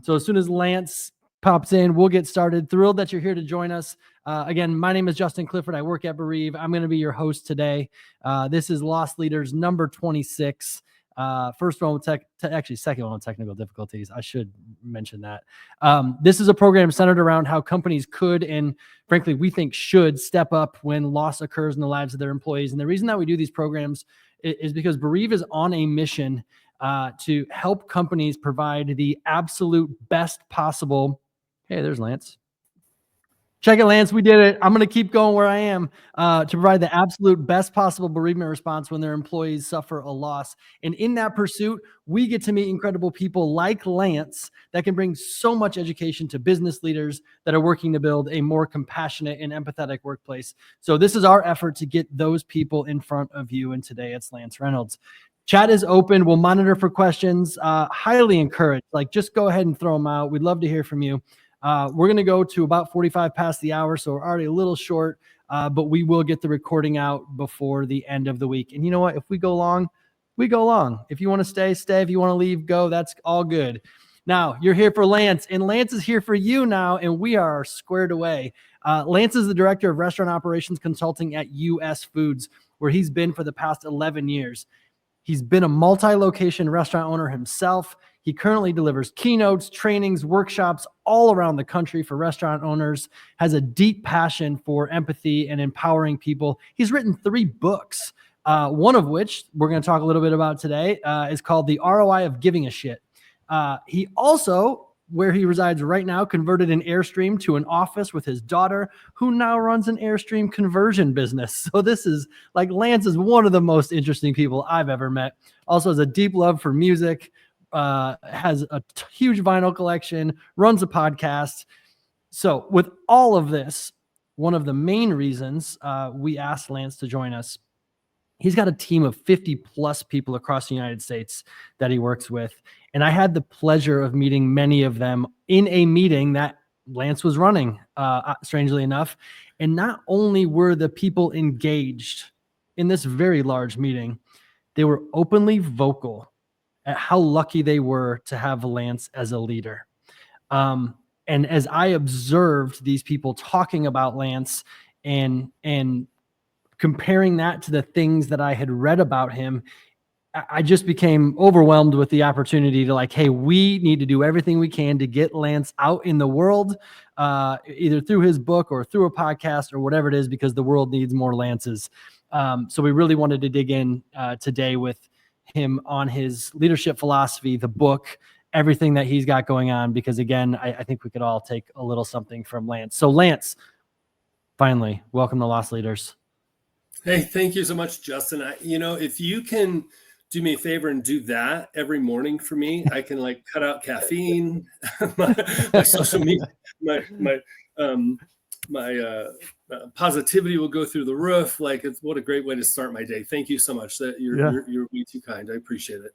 So as soon as Lance pops in, we'll get started. Thrilled that you're here to join us. Again, my name is Justin Clifford. I work at Bereave. I'm going to be your host today. This is Lost Leaders number 26. First one with second one with technical difficulties. I should mention that. This is a program centered around how companies could, and frankly, we think should step up when loss occurs in the lives of their employees. And the reason that we do these programs is because Bereave is on a mission to help companies provide the absolute best possible. Hey, there's Lance. Check it, Lance. We did it. I'm going to keep going where I am to provide the absolute best possible bereavement response when their employees suffer a loss. And in that pursuit, we get to meet incredible people like Lance that can bring so much education to business leaders that are working to build a more compassionate and empathetic workplace. So this is our effort to get those people in front of you. And today it's Lance Reynolds. Chat is open. We'll monitor for questions. Highly encouraged. Just go ahead and throw them out. We'd love to hear from you. We're going to go to about 45 past the hour, so we're already a little short, but we will get the recording out before the end of the week. And you know what? If we go long, we go long. If you want to stay, stay. If you want to leave, go. That's all good. Now, you're here for Lance, and Lance is here for you now, and we are squared away. Lance is the Director of Restaurant Operations Consulting at US Foods, where he's been for the past 11 years. He's been a multi-location restaurant owner himself. He currently delivers keynotes, trainings, workshops all around the country for restaurant owners, has a deep passion for empathy and empowering people. He's written 3 books, one of which we're going to talk a little bit about today, is called The ROI of Giving a Shit. He also, where he resides right now, converted an Airstream to an office with his daughter, who now runs an Airstream conversion business. So this is Lance is one of the most interesting people I've ever met. Also has a deep love for music, has a huge vinyl collection, runs a podcast. So with all of this, one of the main reasons we asked Lance to join us, he's got a team of 50 plus people across the United States that he works with. And I had the pleasure of meeting many of them in a meeting that Lance was running, strangely enough. And not only were the people engaged in this very large meeting, they were openly vocal at how lucky they were to have Lance as a leader. And as I observed these people talking about Lance and comparing that to the things that I had read about him, I just became overwhelmed with the opportunity to hey, we need to do everything we can to get Lance out in the world, either through his book or through a podcast or whatever it is, because the world needs more Lances. So we really wanted to dig in today with him on his leadership philosophy, the book, everything that he's got going on, because again, I think we could all take a little something from Lance. So Lance, finally, welcome to Lost Leaders. Hey, thank you so much, Justin. If you can do me a favor and do that every morning for me, I can cut out caffeine, my social media, my positivity will go through the roof. What a great way to start my day. Thank you so much. You're way too kind. I appreciate it.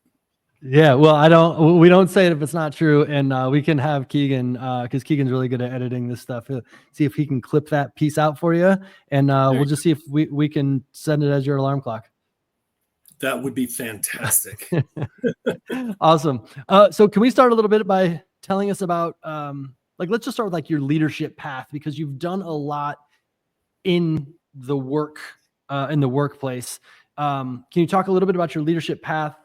Yeah, well, we don't say it if it's not true, and we can have Keegan, because Keegan's really good at editing this stuff. See if he can clip that piece out for you, and we'll just see if we can send it as your alarm clock. That would be fantastic. Awesome. So can we start a little bit by telling us about, let's just start with your leadership path, because you've done a lot in the workplace. Can you talk a little bit about your leadership path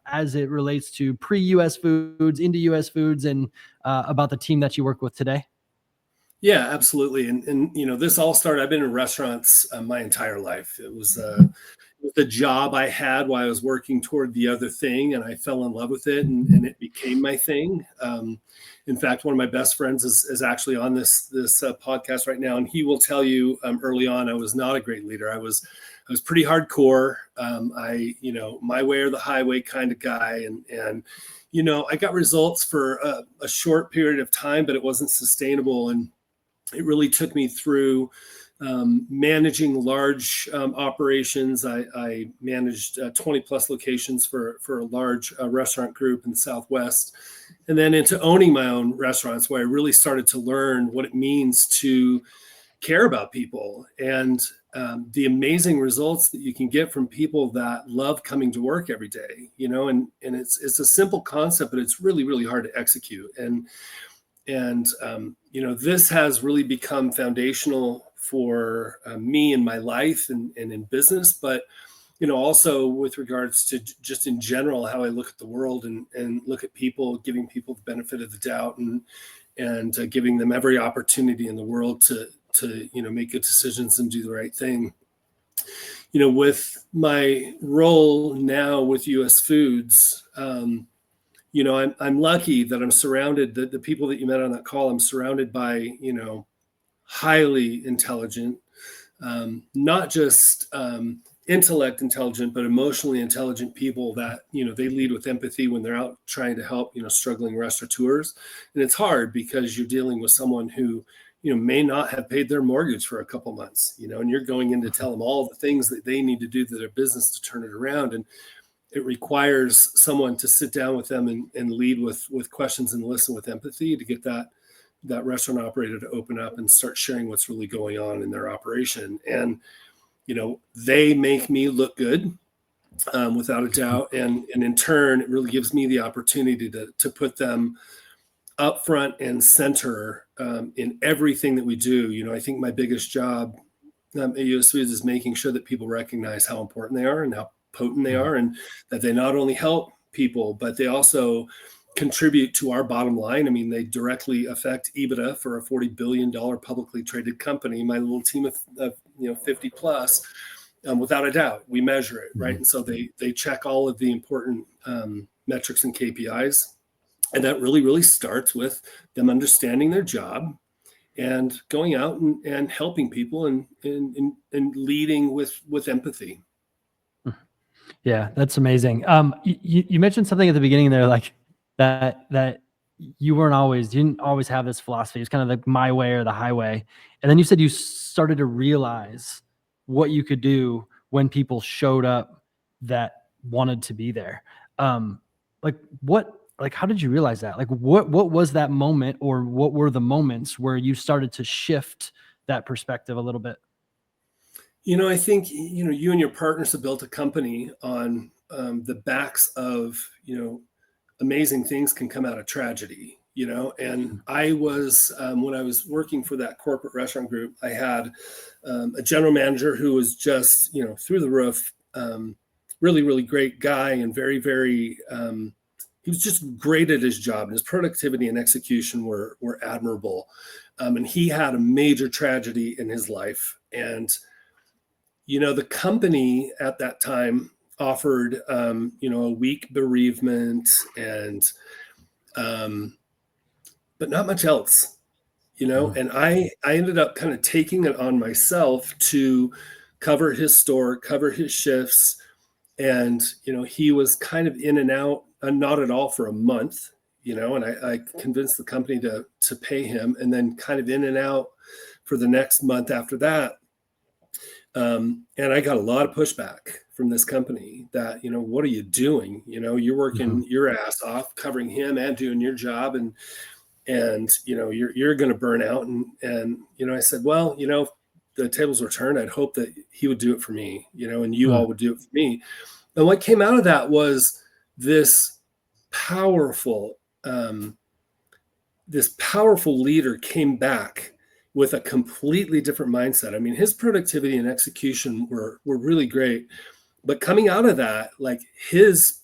as it relates to pre-US Foods, into US Foods, and about the team that you work with today? Yeah, absolutely. And this all started, I've been in restaurants my entire life. It was the job I had while I was working toward the other thing, and I fell in love with it, and it became my thing. In fact, one of my best friends is actually on this podcast right now, and he will tell you early on I was not a great leader. I was pretty hardcore. My way or the highway kind of guy, and I got results for a short period of time, but it wasn't sustainable, and it really took me through managing large operations. I managed 20 plus locations for a large restaurant group in the Southwest, and then into owning my own restaurants, where I really started to learn what it means to care about people, and the amazing results that you can get from people that love coming to work every day, and it's a simple concept, but it's really, really hard to execute. And this has really become foundational for me in my life and in business, but also with regards to just in general, how I look at the world and look at people, giving people the benefit of the doubt, and giving them every opportunity in the world to make good decisions and do the right thing. With my role now with US Foods, I'm lucky that I'm surrounded, the people that you met on that call, I'm surrounded by, highly intelligent, not just intellect intelligent, but emotionally intelligent people that, they lead with empathy when they're out trying to help, struggling restaurateurs. And it's hard because you're dealing with someone who, may not have paid their mortgage for a couple months, and you're going in to tell them all the things that they need to do to their business to turn it around. And it requires someone to sit down with them and lead with questions and listen with empathy to get that restaurant operator to open up and start sharing what's really going on in their operation. And, they make me look good, without a doubt. And in turn, it really gives me the opportunity to put them up front and center in everything that we do. I think my biggest job at US Foods is making sure that people recognize how important they are and how potent they are, and that they not only help people, but they also contribute to our bottom line. I mean, they directly affect EBITDA for a $40 billion publicly traded company. My little team of 50 plus, without a doubt, we measure it, right? And so they check all of the important metrics and KPIs. And that really, really starts with them understanding their job and going out and helping people and leading with empathy. Yeah, that's amazing. You mentioned something at the beginning there, like that you didn't always have this philosophy. It's kind of like my way or the highway. And then you said you started to realize what you could do when people showed up that wanted to be there. How did you realize that? Like what was that moment, or what were the moments where you started to shift that perspective a little bit? I think, you and your partners have built a company on the backs of, amazing things can come out of tragedy, and I was, when I was working for that corporate restaurant group, I had a general manager who was just, through the roof, really, really great guy, and very, very, he was just great at his job, and his productivity and execution were admirable. And he had a major tragedy in his life. And, the company at that time offered, a week bereavement and, but not much else, and I ended up kind of taking it on myself to cover his store, cover his shifts. And, he was kind of in and out, not at all for a month, and I convinced the company to pay him, and then kind of in and out for the next month after that. And I got a lot of pushback from this company that, what are you doing? You're working your ass off covering him and doing your job, and you're going to burn out. And I said, well, the tables were turned. I'd hope that he would do it for me, and you all would do it for me. And what came out of that was this powerful leader came back with a completely different mindset. I mean, his productivity and execution were really great, but coming out of that, like, his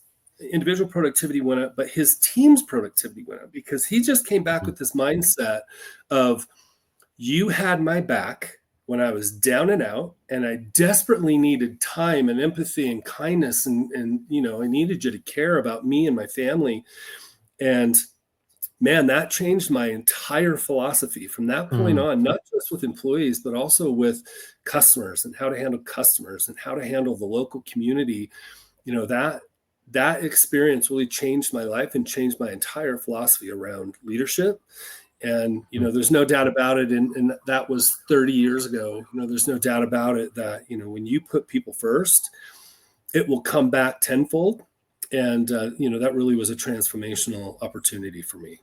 individual productivity went up, but his team's productivity went up, because he just came back with this mindset of, you had my back when I was down and out, and I desperately needed time and empathy and kindness. And I needed you to care about me and my family. And man, that changed my entire philosophy from that point on, not just with employees, but also with customers, and how to handle customers and how to handle the local community. That experience really changed my life and changed my entire philosophy around leadership. And, there's no doubt about it. And that was 30 years ago. There's no doubt about it that, when you put people first, it will come back tenfold. And, that really was a transformational opportunity for me.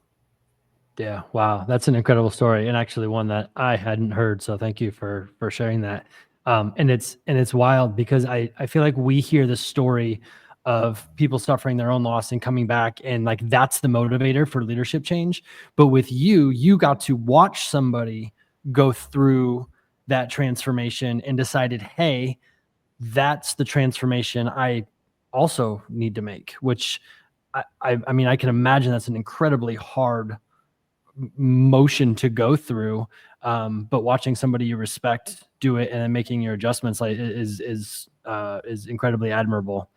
Yeah. Wow. That's an incredible story, and actually one that I hadn't heard. So thank you for sharing that. And it's wild because I feel like we hear the story of people suffering their own loss and coming back, and like that's the motivator for leadership change. But with you, you got to watch somebody go through that transformation and decided, hey, that's the transformation I also need to make, which I mean, I can imagine that's an incredibly hard motion to go through. But watching somebody you respect do it and then making your adjustments like is incredibly admirable.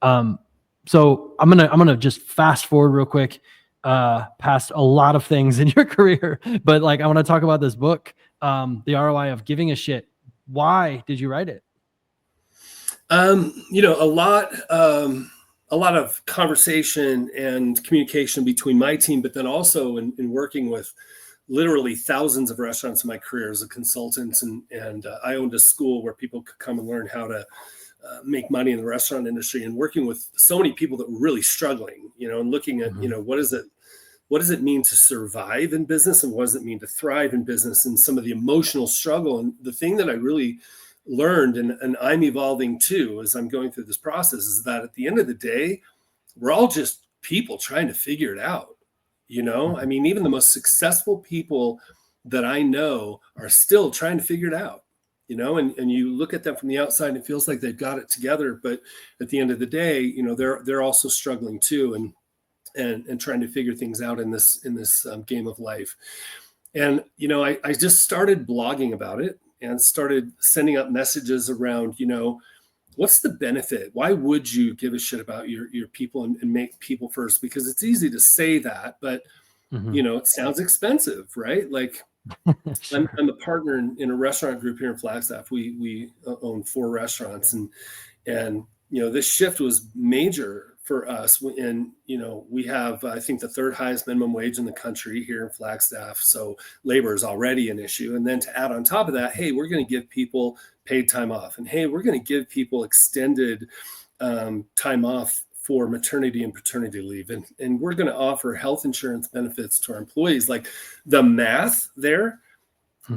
So I'm gonna just fast forward real quick, past a lot of things in your career, but like I want to talk about this book, the ROI of Giving a Shit. Why did you write it? A lot of conversation and communication between my team, but then also in working with literally thousands of restaurants in my career as a consultant. And I owned a school where people could come and learn how to make money in the restaurant industry, and working with so many people that were really struggling, and looking at, what does it mean to survive in business, and what does it mean to thrive in business, and some of the emotional struggle. And the thing that I really learned, and I'm evolving too as I'm going through this process, is that at the end of the day, we're all just people trying to figure it out. I mean, even the most successful people that I know are still trying to figure it out, and you look at them from the outside and it feels like they've got it together. But at the end of the day, they're also struggling too, and trying to figure things out in this game of life. And, I just started blogging about it and started sending up messages around, what's the benefit? Why would you give a shit about your people and make people first? Because it's easy to say that, but it sounds expensive, right? Like Sure. I'm a partner in a restaurant group here in Flagstaff. We own 4 restaurants, and this shift was major for us. And we have, I think, the 3rd highest minimum wage in the country here in Flagstaff. So labor is already an issue. And then to add on top of that, hey, we're going to give people paid time off, and hey, we're going to give people extended time off for maternity and paternity leave, and we're going to offer health insurance benefits to our employees. Like, the math there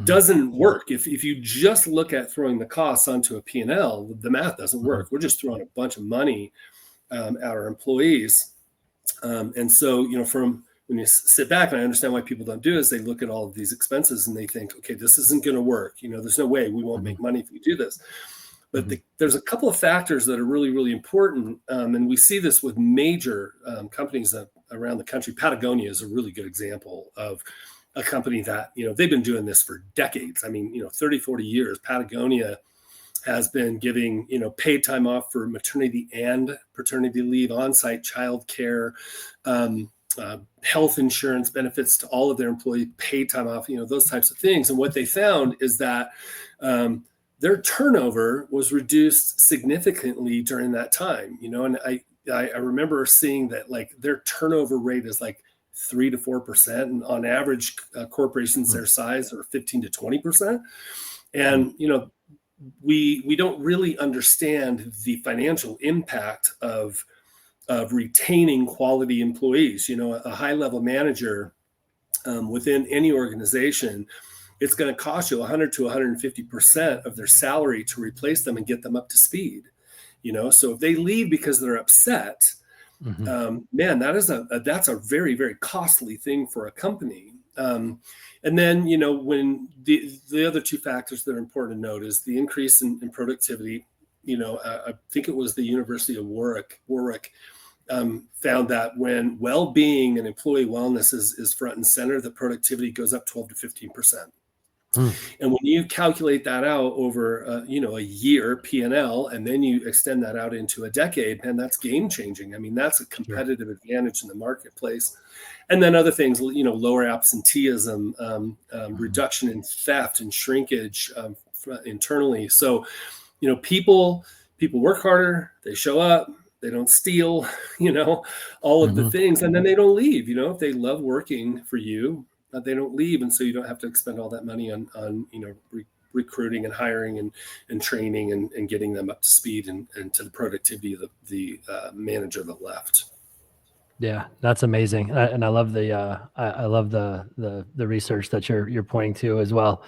doesn't work. If you just look at throwing the costs onto a P&L, the math doesn't work. We're just throwing a bunch of money at our employees. And so, from when you sit back, and I understand why people don't do is they look at all of these expenses and they think, okay, this isn't going to work. There's no way we won't make money if we do this. But there's a couple of factors that are really, really important. And we see this with major companies around the country. Patagonia is a really good example of a company that, they've been doing this for decades. I mean, 30, 40 years. Patagonia has been giving, paid time off for maternity and paternity leave, on-site childcare, health insurance benefits to all of their employees, paid time off, those types of things. And what they found is that their turnover was reduced significantly during that time, and I remember seeing that, like, their turnover rate is like 3 to 4%, and on average, corporations their size are 15 to 20%. And we don't really understand the financial impact of retaining quality employees. A high level manager within any organization, it's going to cost you 100 to 150% of their salary to replace them and get them up to speed. So if they leave because they're upset, man, that's a very, very costly thing for a company. And then, when the other 2 factors that are important to note is the increase in productivity. I think it was the University of Warwick found that when well-being and employee wellness is front and center, the productivity goes up 12 to 15%. And when you calculate that out over, a year P&L, and then you extend that out into a decade, and that's game changing. I mean, that's a competitive advantage in the marketplace. And then other things, lower absenteeism, reduction in theft and shrinkage internally. So, people work harder, they show up, they don't steal, all of the things, and then they don't leave. If they love working for you, they don't leave, and so you don't have to expend all that money on recruiting and hiring and training and getting them up to speed and to the productivity of the manager that left. Yeah, that's amazing, and I love I love the research that you're pointing to as well.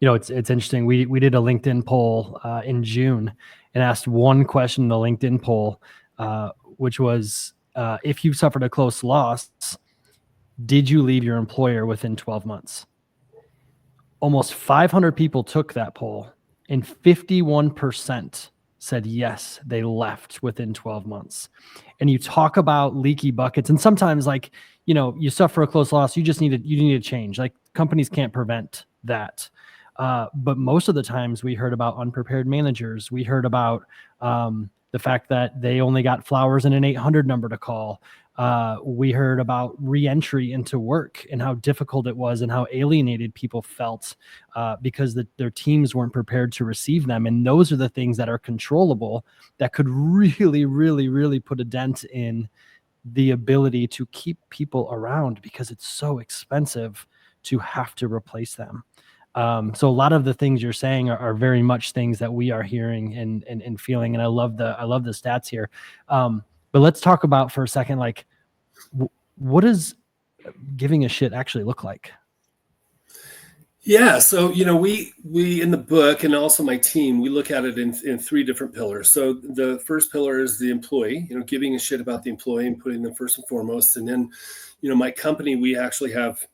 It's interesting. We did a LinkedIn poll in June and asked one question in the LinkedIn poll, which was, if you suffered a close loss, did you leave your employer within 12 months? Almost 500 people took that poll, and 51% said yes, they left within 12 months. And you talk about leaky buckets, and sometimes, like, you suffer a close loss, you need to change. Like, companies can't prevent that. But most of the times we heard about unprepared managers. We heard about the fact that they only got flowers and an 800 number to call. We heard about reentry into work and how difficult it was and how alienated people felt because their teams weren't prepared to receive them. And those are the things that are controllable that could really, really, really put a dent in the ability to keep people around, because it's so expensive to have to replace them. So a lot of the things you're saying are very much things that we are hearing and feeling. And I love the stats here. But let's talk about for a second, like, what does giving a shit actually look like? Yeah. So, we in the book, and also my team, we look at it in three different pillars. So the first pillar is the employee, giving a shit about the employee and putting them first and foremost. And then, my company, we actually have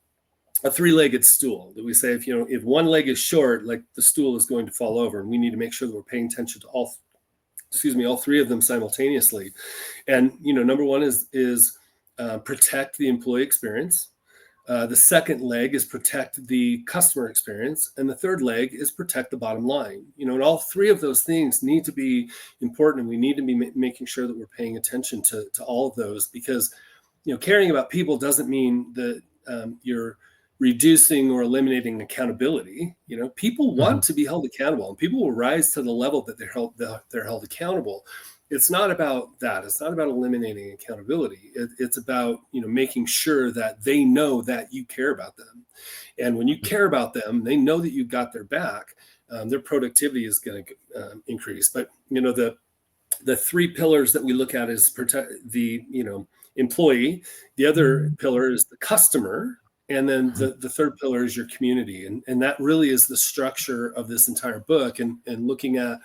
a three-legged stool that we say, if one leg is short, like, the stool is going to fall over, and we need to make sure that we're paying attention to all three of them simultaneously. And, number one is protect the employee experience. The second leg is protect the customer experience. And the third leg is protect the bottom line. And all three of those things need to be important. And we need to be making sure that we're paying attention to all of those, because, caring about people doesn't mean that you're reducing or eliminating accountability. People want to be held accountable, and people will rise to the level that they're held accountable. It's not about that. It's not about eliminating accountability. It's about, making sure that they know that you care about them. And when you care about them, they know that you've got their back. Their productivity is going to increase. But, the three pillars that we look at is protect the, employee. The other pillar is the customer. And then the third pillar is your community. And that really is the structure of this entire book. And looking at,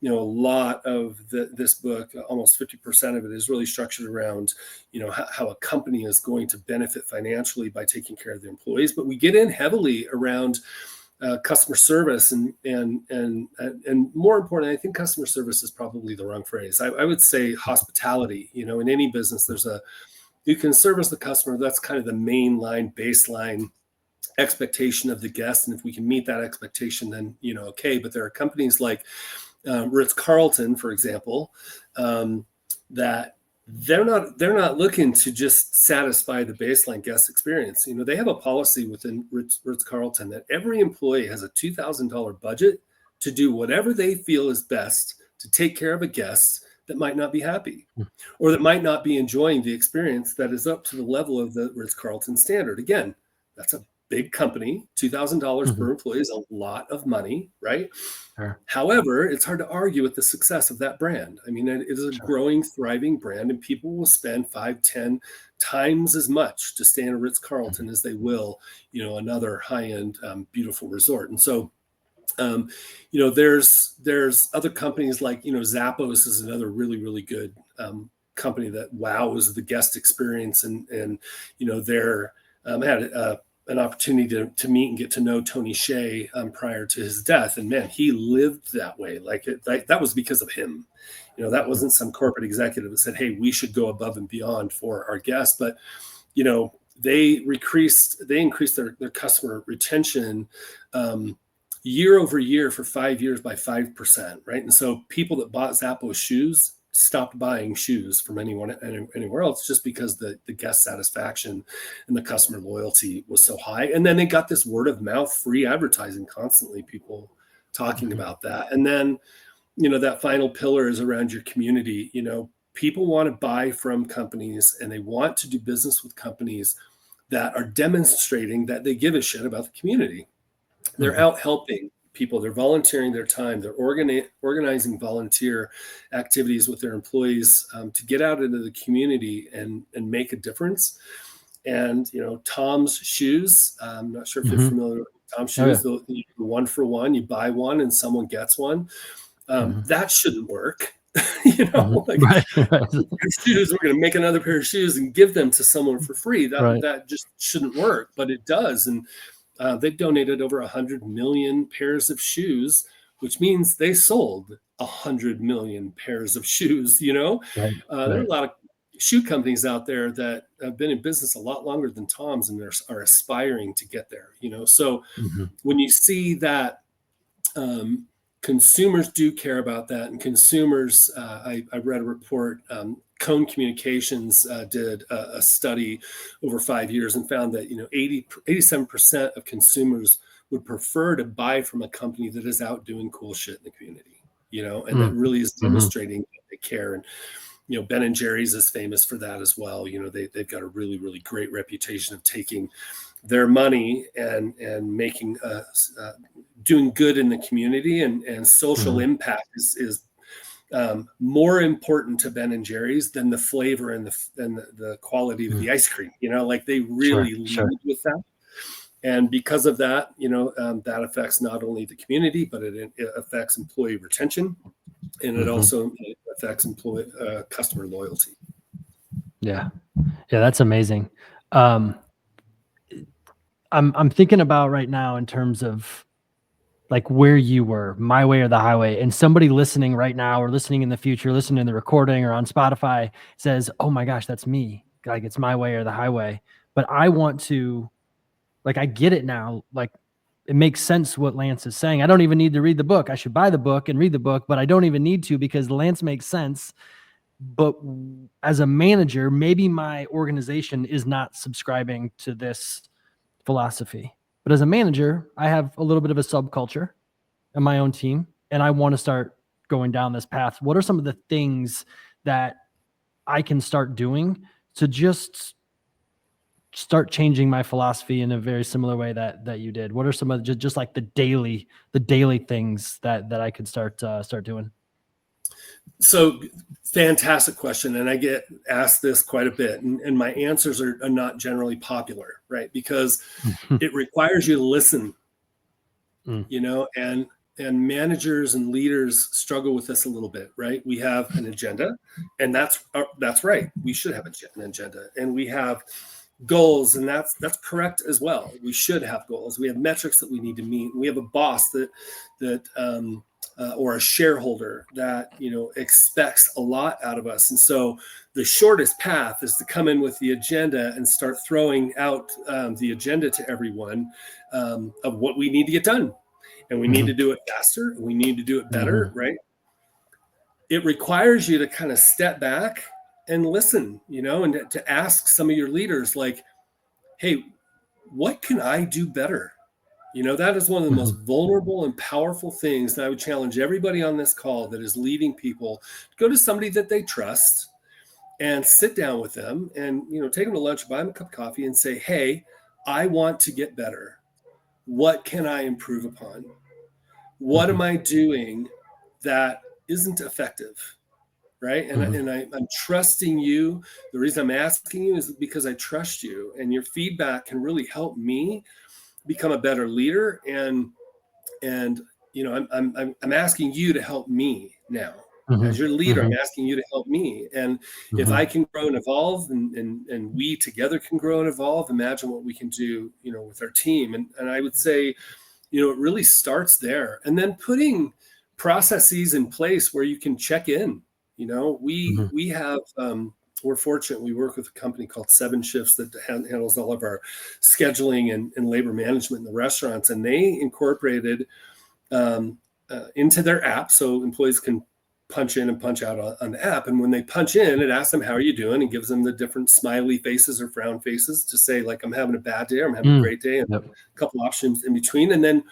a lot of this book, almost 50% of it is really structured around, how a company is going to benefit financially by taking care of their employees. But we get in heavily around customer service, and more importantly, I think customer service is probably the wrong phrase. I would say hospitality. In any business, you can service the customer. That's kind of the baseline expectation of the guest. And if we can meet that expectation, then, okay. But there are companies like Ritz-Carlton, for example, that they're not looking to just satisfy the baseline guest experience. They have a policy within Ritz-Carlton that every employee has a $2,000 budget to do whatever they feel is best to take care of a guest that might not be happy or that might not be enjoying the experience that is up to the level of the Ritz-Carlton standard. Again, that's a big company. $2,000 per employee is a lot of money, right? Sure. However, it's hard to argue with the success of that brand. I mean, it is a growing, thriving brand, and people will spend 5, 10 times as much to stay in a Ritz-Carlton as they will, another high-end, beautiful resort. And so, there's other companies like, Zappos is another really, really good company that wows the guest experience. And they're had an opportunity to meet and get to know Tony Hsieh prior to his death. And man, he lived that way. Like that was because of him. That wasn't some corporate executive that said, hey, we should go above and beyond for our guests. But, they increased their customer retention year over year for 5 years by 5%, right? And so people that bought Zappos shoes stopped buying shoes from anywhere else, just because the guest satisfaction and the customer loyalty was so high. And then they got this word of mouth, free advertising, constantly people talking about that. And then, that final pillar is around your community. People want to buy from companies, and they want to do business with companies that are demonstrating that they give a shit about the community. They're out helping people. They're volunteering their time. They're organizing volunteer activities with their employees to get out into the community and make a difference. And, Tom's shoes, I'm not sure if you're familiar with Tom's shoes, the 1-for-1, you buy one and someone gets one. That shouldn't work. Right. Shoes, we're going to make another pair of shoes and give them to someone for free. That just shouldn't work, but it does. And they've donated over 100 million pairs of shoes, which means they sold 100 million pairs of shoes. There are a lot of shoe companies out there that have been in business a lot longer than Tom's and are aspiring to get there. So when you see that, consumers do care about that, and consumers, I read a report, Cone Communications did a study over 5 years and found that 87% of consumers would prefer to buy from a company that is out doing cool shit in the community, and that really is demonstrating that they care. And Ben and Jerry's is famous for that as well. They've got a really, really great reputation of taking their money and making doing good in the community, and social impact is more important to Ben and Jerry's than the flavor and the quality of the ice cream. They really lead with that. And because of that, that affects not only the community, but it affects employee retention, and it also affects customer loyalty. Yeah, that's amazing. I'm thinking about right now in terms of like where you were, my way or the highway, and somebody listening right now or listening in the future, listening in the recording or on Spotify says, "Oh my gosh, that's me. Like it's my way or the highway." But I want to, like, I get it now. Like it makes sense what Lance is saying. I don't even need to read the book. I should buy the book and read the book, but I don't even need to because Lance makes sense. But as a manager, maybe my organization is not subscribing to this philosophy. But as a manager, I have a little bit of a subculture in my own team, and I want to start going down this path. What are some of the things that I can start doing to just start changing my philosophy in a very similar way that you did? What are some of just like the daily things that I could start doing? So fantastic question. And I get asked this quite a bit, and my answers are not generally popular, right? Because it requires you to listen, and managers and leaders struggle with this a little bit, right? We have an agenda, and that's right. We should have an agenda, and we have goals, and that's correct as well. We should have goals. We have metrics that we need to meet. We have a boss that or a shareholder that expects a lot out of us. And so the shortest path is to come in with the agenda and start throwing out the agenda to everyone of what we need to get done. And we need to do it faster, and we need to do it better, right? It requires you to kind of step back and listen, and to ask some of your leaders, like, hey, what can I do better? That is one of the most vulnerable and powerful things that I would challenge everybody on this call that is leading people to go to somebody that they trust and sit down with them and, take them to lunch, buy them a cup of coffee and say, hey, I want to get better. What can I improve upon? What am I doing that isn't effective? Right. And I'm trusting you. The reason I'm asking you is because I trust you, and your feedback can really help me become a better leader. And I'm asking you to help me now. As your leader, I'm asking you to help me. And if I can grow and evolve, and we together can grow and evolve, imagine what we can do, with our team. And I would say, it really starts there. And then putting processes in place where you can check in. We have, we're fortunate. We work with a company called 7 Shifts that handles all of our scheduling and labor management in the restaurants. And they incorporated into their app so employees can punch in and punch out on the app. And when they punch in, it asks them, how are you doing? And gives them the different smiley faces or frown faces to say, like, I'm having a bad day or I'm having a great day, and a couple options in between. And then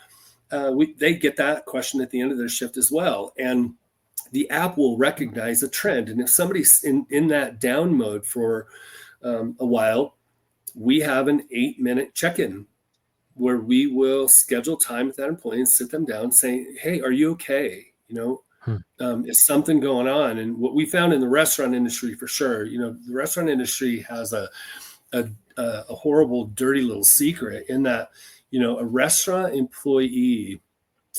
they get that question at the end of their shift as well. And the app will recognize a trend. And if somebody's in that down mode for a while, we have an 8-minute check-in where we will schedule time with that employee and sit them down saying, hey, are you okay? Is something going on? And what we found in the restaurant industry, for sure, the restaurant industry has a horrible, dirty little secret in that, a restaurant employee,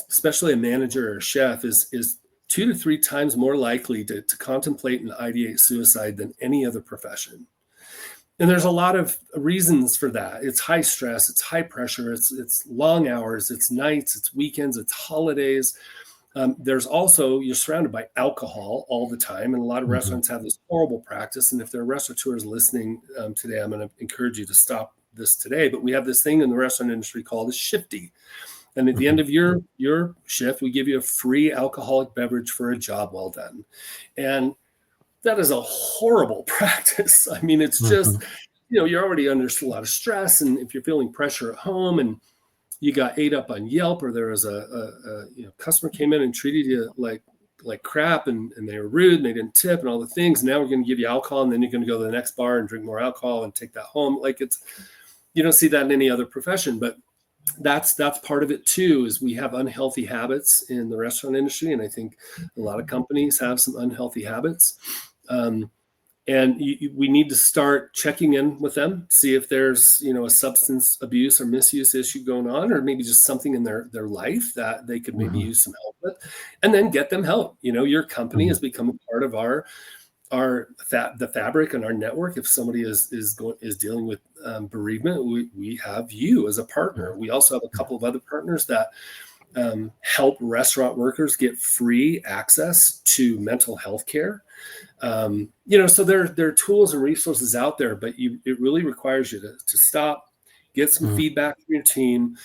especially a manager or a chef, is 2 to 3 times more likely to contemplate and ideate suicide than any other profession. And there's a lot of reasons for that. It's high stress, it's high pressure, it's long hours, it's nights, it's weekends, it's holidays. There's also, you're surrounded by alcohol all the time. And a lot of restaurants have this horrible practice. And if there are restaurateurs listening today, I'm going to encourage you to stop this today. But we have this thing in the restaurant industry called a shifty. And at the end of your shift, we give you a free alcoholic beverage for a job well done. And that is a horrible practice. I mean, it's just, you're already under a lot of stress. And if you're feeling pressure at home and you got ate up on Yelp, or there was a customer came in and treated you like crap, and they were rude and they didn't tip and all the things. Now we're going to give you alcohol, and then you're going to go to the next bar and drink more alcohol and take that home. Like, you don't see that in any other profession, but that's part of it too, is we have unhealthy habits in the restaurant industry. And I think a lot of companies have some unhealthy habits. And we need to start checking in with them, see if there's, a substance abuse or misuse issue going on, or maybe just something in their life that they could maybe use some help with, and then get them help. Your company has become a part of the fabric and our network. If somebody is dealing with bereavement, we have you as a partner. We also have a couple of other partners that help restaurant workers get free access to mental health care. So there are tools and resources out there, but it really requires you to stop, get some feedback from your team,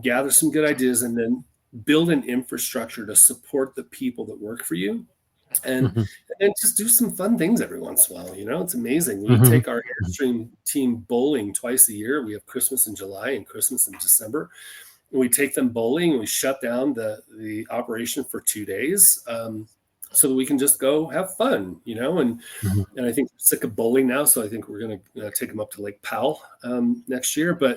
gather some good ideas, and then build an infrastructure to support the people that work for you. And just do some fun things every once in a while. It's amazing. We take our Airstream team bowling twice a year. We have Christmas in July and Christmas in December. We take them bowling, and we shut down the operation for 2 days, so that we can just go have fun, and I think we're sick of bowling now. So I think we're going to take them up to Lake Powell next year. But,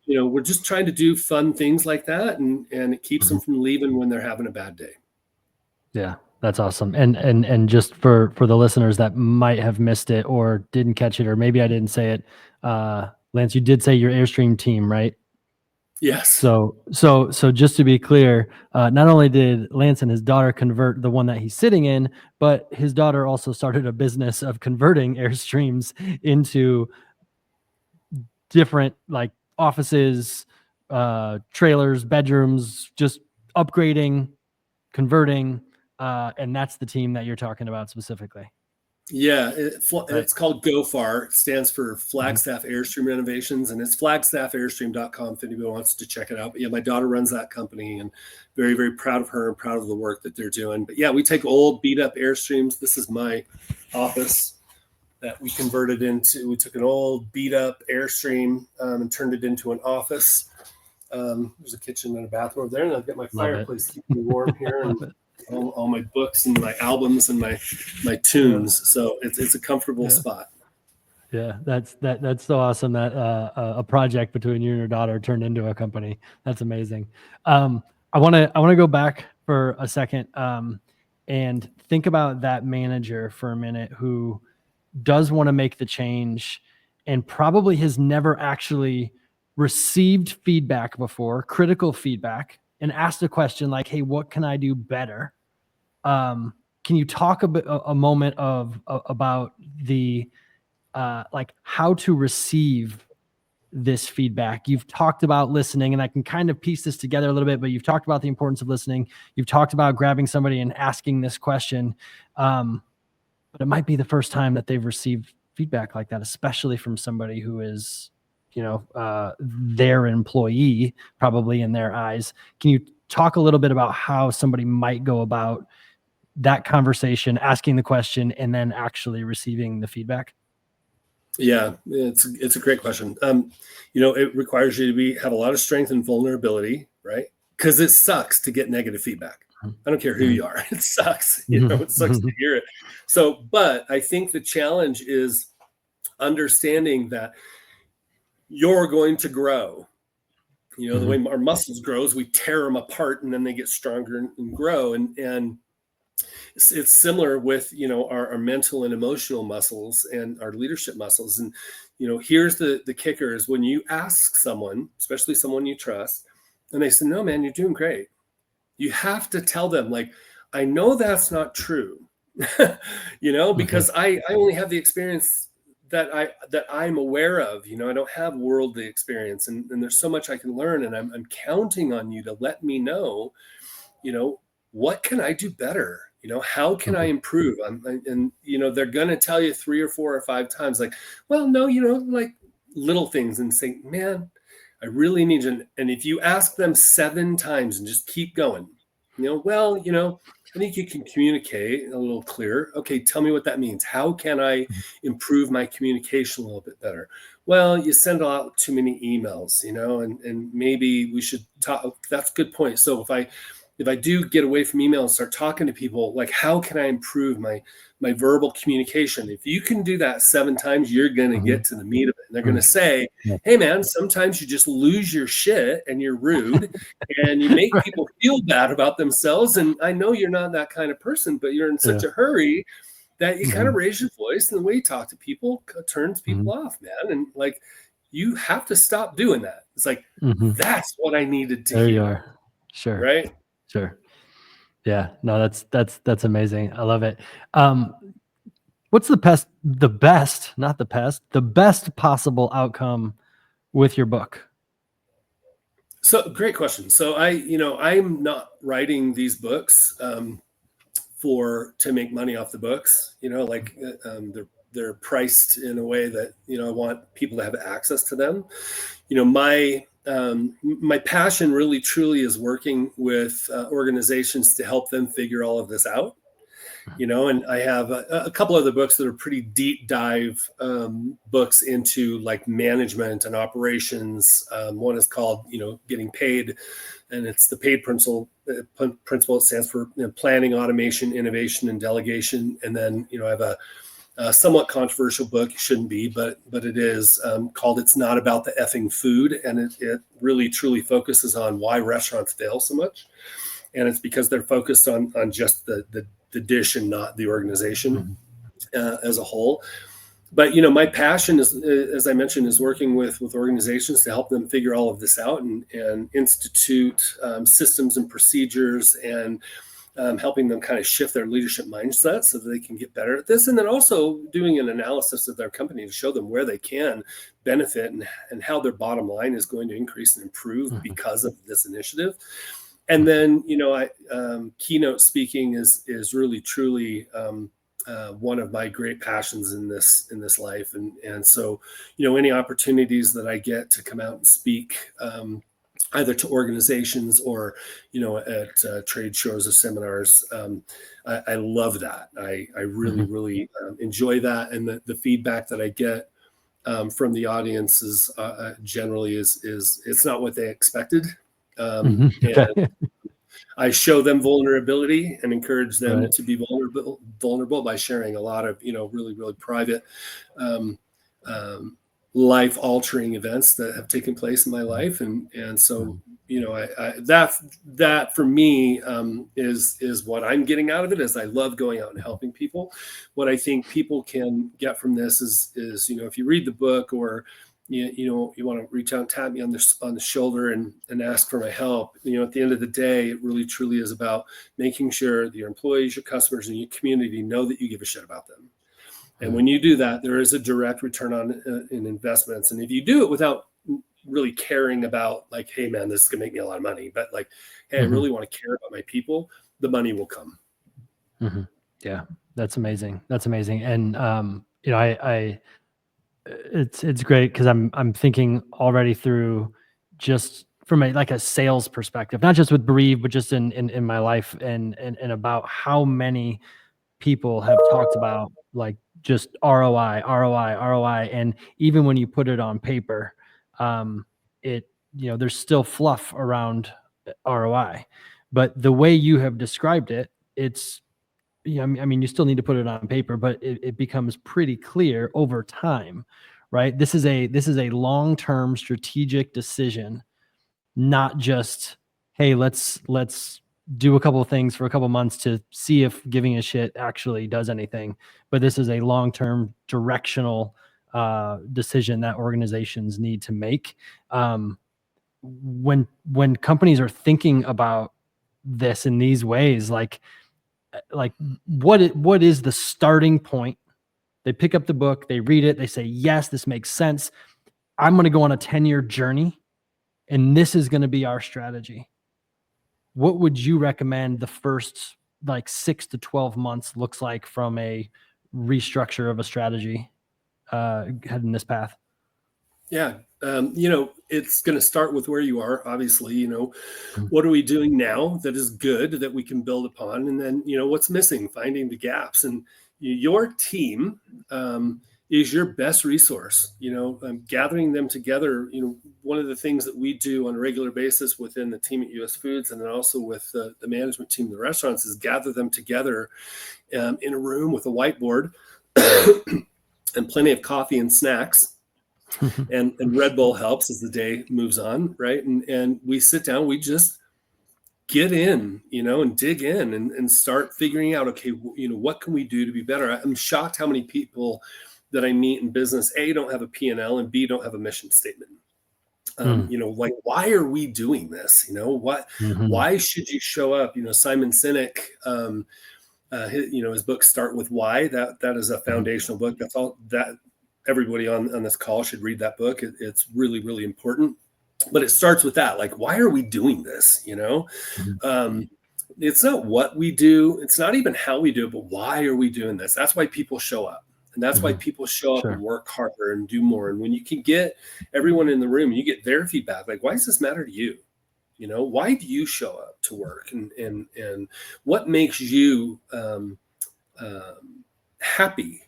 we're just trying to do fun things like that. And it keeps them from leaving when they're having a bad day. Yeah, that's awesome. And just for the listeners that might have missed it or didn't catch it, or maybe I didn't say it, Lance, you did say your Airstream team, right? Yes. So just to be clear, not only did Lance and his daughter convert the one that he's sitting in, but his daughter also started a business of converting Airstreams into different offices, trailers, bedrooms, just upgrading, converting. And that's the team that you're talking about specifically. Yeah, it's called GoFar. It stands for Flagstaff Airstream Renovations, and it's flagstaffairstream.com if anybody wants to check it out. But yeah, my daughter runs that company, and very, very proud of her and proud of the work that they're doing. But yeah, we take old beat up Airstreams. This is my office that we converted into. We took an old beat up Airstream and turned it into an office. There's a kitchen and a bathroom over there, and I've got my fireplace keeping me warm here. And all my books and my albums and my tunes. So it's a comfortable spot. Yeah, that's so awesome that a project between you and your daughter turned into a company. That's amazing. I want to go back for a second and think about that manager for a minute who does want to make the change and probably has never actually received feedback before, critical feedback, and asked a question like, hey, what can I do better? Can you talk a moment about the, how to receive this feedback? You've talked about listening, and I can kind of piece this together a little bit, but you've talked about the importance of listening. You've talked about grabbing somebody and asking this question. But it might be the first time that they've received feedback like that, especially from somebody who is, their employee, probably in their eyes. Can you talk a little bit about how somebody might go about that conversation, asking the question, and then actually receiving the feedback? Yeah, it's a great question. It requires you to have a lot of strength and vulnerability, right? Because it sucks to get negative feedback. I don't care who you are. It sucks. It sucks to hear it. So, but I think the challenge is understanding that you're going to grow The way our muscles grows, we tear them apart and then they get stronger and grow. And it's similar with, our mental and emotional muscles and our leadership muscles. And, here's the kicker is when you ask someone, especially someone you trust, and they say, no, man, you're doing great. You have to tell them, like, I know that's not true, because I only have the experience that I'm aware of. I don't have worldly experience, and there's so much I can learn, and I'm counting on you to let me know, what can I do better? How can I improve? And they're going to tell you 3 or 4 or 5 times, like, well, no, like little things, and say, man, I really need you. And if you ask them 7 times and just keep going, well, I think you can communicate a little clearer. Okay, tell me what that means. How can I improve my communication a little bit better? Well, you send out too many emails, and maybe we should talk. That's a good point. So if I do get away from email and start talking to people, like, how can I improve my verbal communication? If you can do that 7 times, you're going to get to the meat of it. And they're going to say, hey, man, sometimes you just lose your shit and you're rude and you make people feel bad about themselves. And I know you're not that kind of person, but you're in such a hurry that you kind of raise your voice, and the way you talk to people turns people off, man. And like, you have to stop doing that. It's like, that's what I needed to hear. There you are. Sure. Right. Sure. Yeah, no, that's amazing. I love it. What's the best possible outcome with your book? So great question. So I'm not writing these books to make money off the books. They're priced in a way that I want people to have access to them. My passion really truly is working with organizations to help them figure all of this out. And I have a couple other books that are pretty deep dive books into like management and operations. One is called, Getting Paid, and it's the PAID principle. It stands for planning, automation, innovation, and delegation. And then, I have a somewhat controversial book, shouldn't be, but it is called "It's Not About the Effing Food," and it really truly focuses on why restaurants fail so much, and it's because they're focused on just the dish and not the organization as a whole. But my passion is, as I mentioned, is working with organizations to help them figure all of this out and institute systems and procedures and helping them kind of shift their leadership mindset so that they can get better at this. And then also doing an analysis of their company to show them where they can benefit and how their bottom line is going to increase and improve because of this initiative. And then, keynote speaking is really truly one of my great passions in this life. And so, any opportunities that I get to come out and speak, either to organizations or, at trade shows or seminars. I love that. I really, really enjoy that. And the feedback that I get from the audience is generally is it's not what they expected. And I show them vulnerability and encourage them to be vulnerable by sharing a lot of, really, really private, life-altering events that have taken place in my life, and so that for me is what I'm getting out of it. Is I love going out and helping people. What I think people can get from this is if you read the book or you want to reach out and tap me on the shoulder and ask for my help. At the end of the day, it really truly is about making sure that your employees, your customers, and your community know that you give a shit about them. And when you do that, there is a direct return on in investments. And if you do it without really caring about like, hey man, this is gonna make me a lot of money, but like, hey, I really want to care about my people, the money will come. Yeah, that's amazing. That's amazing. And it's great because I'm thinking already through just from a sales perspective, not just with Bereave, but just in my life and about how many people have talked about like just ROI. And even when you put it on paper, there's still fluff around ROI, but the way you have described it, it's, I mean, you still need to put it on paper, but it becomes pretty clear over time, right? This is a long-term strategic decision not just, hey, let's do a couple of things for a couple of months to see if giving a shit actually does anything. But this is a long-term directional decision that organizations need to make. When companies are thinking about this in these ways, like what is the starting point? They pick up the book, they read it, they say, yes, this makes sense. I'm going to go on a 10-year journey, and this is going to be our strategy. What would you recommend the first like 6 to 12 months looks like from a restructure of a strategy heading this path? Yeah. It's going to start with where you are, obviously. What are we doing now that is good that we can build upon? And then, what's missing, finding the gaps. And your team is your best resource, gathering them together. One of the things that we do on a regular basis within the team at US Foods, and then also with the management team of the restaurants, is gather them together in a room with a whiteboard and plenty of coffee and snacks. and Red Bull helps as the day moves on, right? And we sit down, we just get in, and dig in and start figuring out, okay, what can we do to be better? I'm shocked how many people that I meet in business, A, don't have a P&L, and B, don't have a mission statement. Like, why are we doing this? Why should you show up? Simon Sinek, his books start with why. That is a foundational book. That's all that everybody on this call should read that book. It's really, really important. But it starts with that. Like, why are we doing this? It's not what we do. It's not even how we do it, but why are we doing this? That's why people show up. And that's why people show up and work harder and do more. And when you can get everyone in the room, you get their feedback. Like, why does this matter to you? Why do you show up to work? And what makes you happy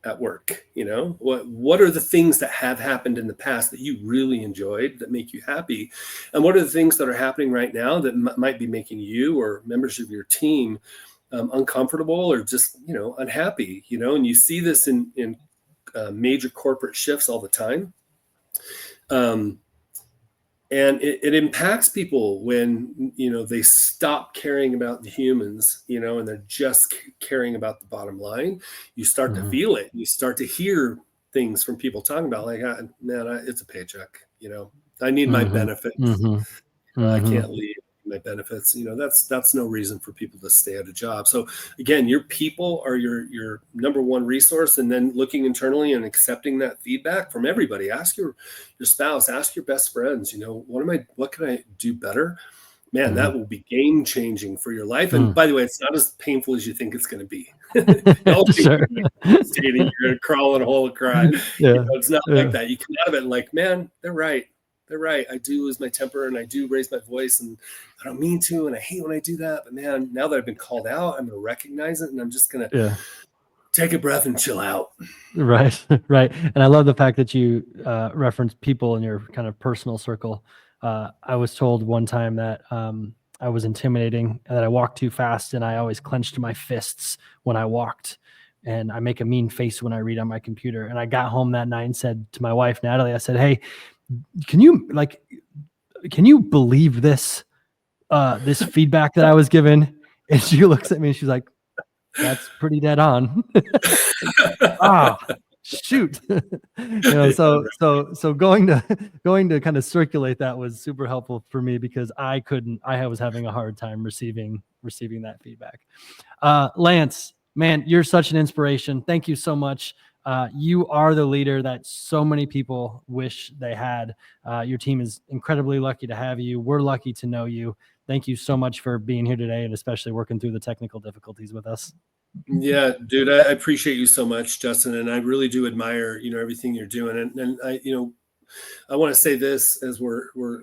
at work? What are the things that have happened in the past that you really enjoyed that make you happy? And what are the things that are happening right now that might be making you or members of your team uncomfortable or just, unhappy, and you see this in major corporate shifts all the time. And it impacts people when, they stop caring about the humans, and they're just caring about the bottom line. You start to feel it. You start to hear things from people talking about, like, it's a paycheck. I need my benefits. I can't leave my benefits. That's no reason for people to stay at a job. So again, your people are your number one resource, and then looking internally and accepting that feedback from everybody. Ask your spouse, ask your best friends, what can I do better? Man, that will be game changing for your life. And by the way, it's not as painful as you think it's going to be. You're going to crawl in a hole and cry. It's not like that. You come out of it and like, man, they're right. They're right. I do lose my temper and I do raise my voice and I don't mean to. And I hate when I do that. But man, now that I've been called out, I'm going to recognize it and I'm just going to take a breath and chill out. Right. Right. And I love the fact that you reference people in your kind of personal circle. I was told one time that I was intimidating and that I walked too fast and I always clenched my fists when I walked. And I make a mean face when I read on my computer. And I got home that night and said to my wife, Natalie, I said, hey, can you believe this this feedback that I was given? And she looks at me and she's like, that's pretty dead on. Shoot. So going to kind of circulate that was super helpful for me because I was having a hard time receiving that feedback. Lance, man, you're such an inspiration. Thank you so much. You are the leader that so many people wish they had. Your team is incredibly lucky to have you. We're lucky to know you. Thank you so much for being here today and especially working through the technical difficulties with us. Yeah, dude, I appreciate you so much, Justin. And I really do admire, everything you're doing. And I want to say this as we're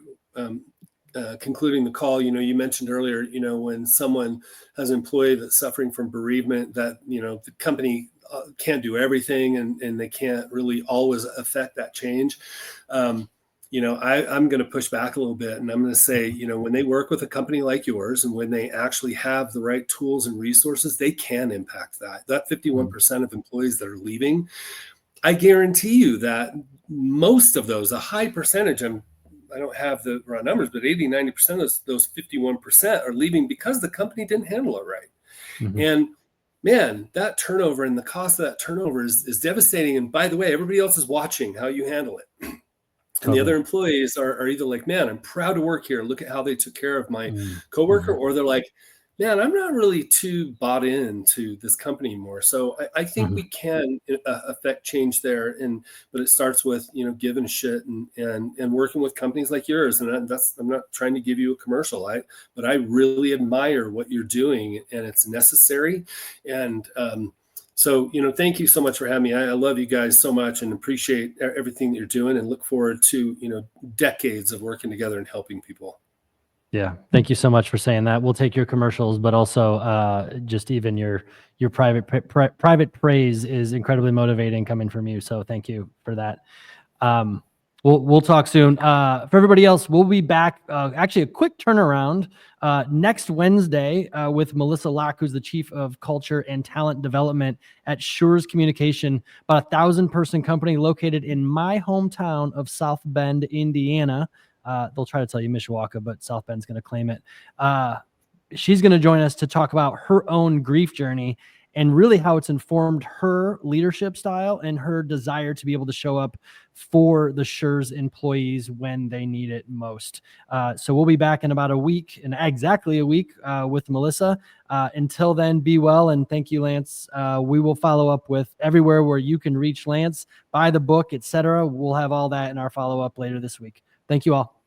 concluding the call. You mentioned earlier, when someone has an employee that's suffering from bereavement, that, the company can't do everything and they can't really always affect that change. I'm going to push back a little bit and I'm going to say, when they work with a company like yours and when they actually have the right tools and resources, they can impact that 51% of employees that are leaving. I guarantee you that most of those, a high percentage, I'm I don't have the raw numbers, but 80, 90% of those 51% are leaving because the company didn't handle it right. Mm-hmm. And man, that turnover and the cost of that turnover is devastating. And by the way, everybody else is watching how you handle it. And Totally. the other employees are either like, man, I'm proud to work here. Look at how they took care of my Mm-hmm. coworker. Or they're like, man, I'm not really too bought into this company anymore. So I think we can affect change there. But it starts with, giving a shit and working with companies like yours. And I'm not trying to give you a commercial, but I really admire what you're doing, and it's necessary. And, so, thank you so much for having me. I love you guys so much and appreciate everything that you're doing, and look forward to, decades of working together and helping people. Yeah. Thank you so much for saying that. We'll take your commercials, but also just even your private praise is incredibly motivating coming from you. So thank you for that. We'll talk soon. For everybody else, we'll be back. Actually, a quick turnaround next Wednesday with Melissa Locke, who's the Chief of Culture and Talent Development at Schurz Communication, about 1,000-person company located in my hometown of South Bend, Indiana. They'll try to tell you Mishawaka, but South Bend's going to claim it. She's going to join us to talk about her own grief journey and really how it's informed her leadership style and her desire to be able to show up for the Schurz employees when they need it most. So we'll be back in about a week, in exactly a week, with Melissa. Until then, be well, and thank you, Lance. We will follow up with everywhere where you can reach Lance, buy the book, etc. We'll have all that in our follow-up later this week. Thank you all.